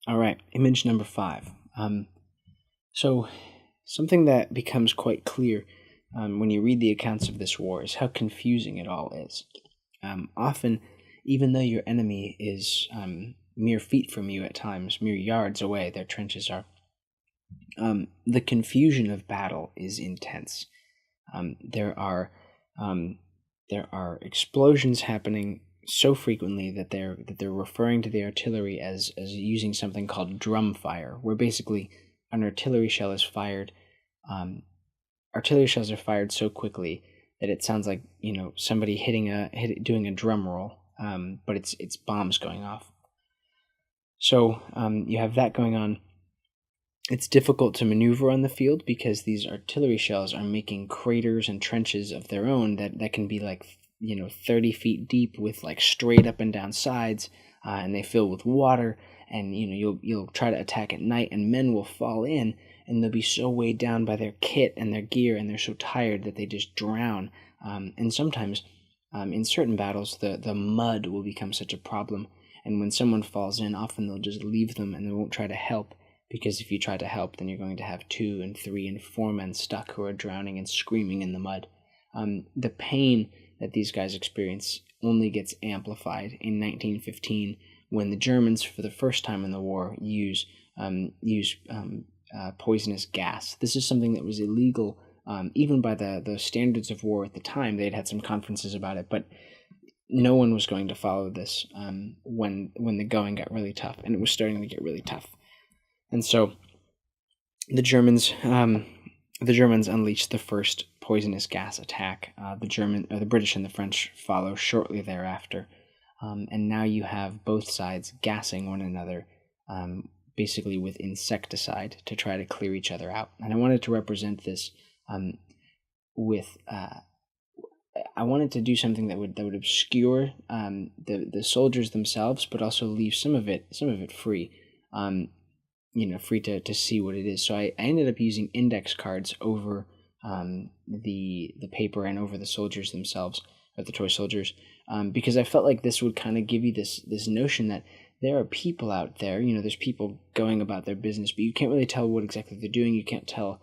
All right, image number 5. So, something that becomes quite clear when you read the accounts of this war is how confusing it all is. Often, even though your enemy is mere feet from you at times, mere yards away, their trenches are, the confusion of battle is intense. Um, there are um, there are explosions happening so frequently that they're referring to the artillery as using something called drum fire, where basically an artillery shell is fired. Um, Artillery shells are fired so quickly that it sounds like somebody doing a drum roll, but it's bombs going off. So you have that going on. It's difficult to maneuver on the field because these artillery shells are making craters and trenches of their own that can be like 30 feet deep with like straight up and down sides, and they fill with water. And you'll try to attack at night, and men will fall in, and they'll be so weighed down by their kit and their gear, and they're so tired that they just drown. And sometimes, in certain battles, the mud will become such a problem. And when someone falls in, often they'll just leave them and they won't try to help, because if you try to help, then you're going to have 2 and 3 and 4 men stuck who are drowning and screaming in the mud. The pain that these guys experience only gets amplified in 1915 when the Germans, for the first time in the war, use poisonous gas. This is something that was illegal, even by the standards of war at the time. They'd had some conferences about it, but no one was going to follow this when the going got really tough, and it was starting to get really tough. And so the Germans unleashed the first poisonous gas attack. The British and the French follow shortly thereafter, and now you have both sides gassing one another, basically with insecticide to try to clear each other out. And I wanted to represent this with. I wanted to do something that would obscure the soldiers themselves, but also leave some of it free. Free to see what it is. So I ended up using index cards over the paper and over the soldiers themselves, or the toy soldiers, because I felt like this would kind of give you this notion that there are people out there. There's people going about their business, but you can't really tell what exactly they're doing. You can't tell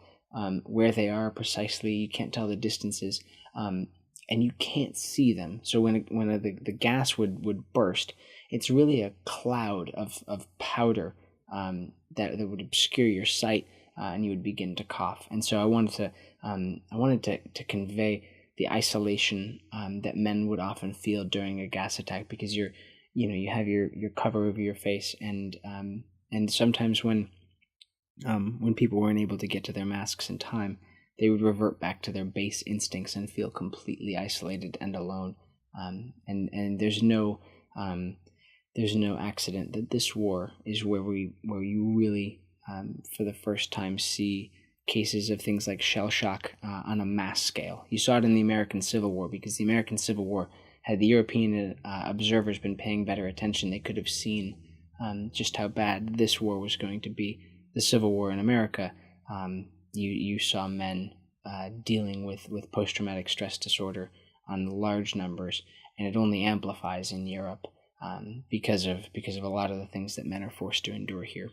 where they are precisely. You can't tell the distances, and you can't see them. So when the gas would burst, it's really a cloud of powder. That would obscure your sight, and you would begin to cough. And so I wanted to convey the isolation that men would often feel during a gas attack, because you have your cover over your face, and sometimes when people weren't able to get to their masks in time, they would revert back to their base instincts and feel completely isolated and alone. And there's no accident that this war is where you really, for the first time, see cases of things like shell shock on a mass scale. You saw it in the American Civil War, because the American Civil War, had the European observers been paying better attention, they could have seen just how bad this war was going to be. The Civil War in America, you saw men dealing with post-traumatic stress disorder on large numbers, and it only amplifies in Europe. Because of a lot of the things that men are forced to endure here.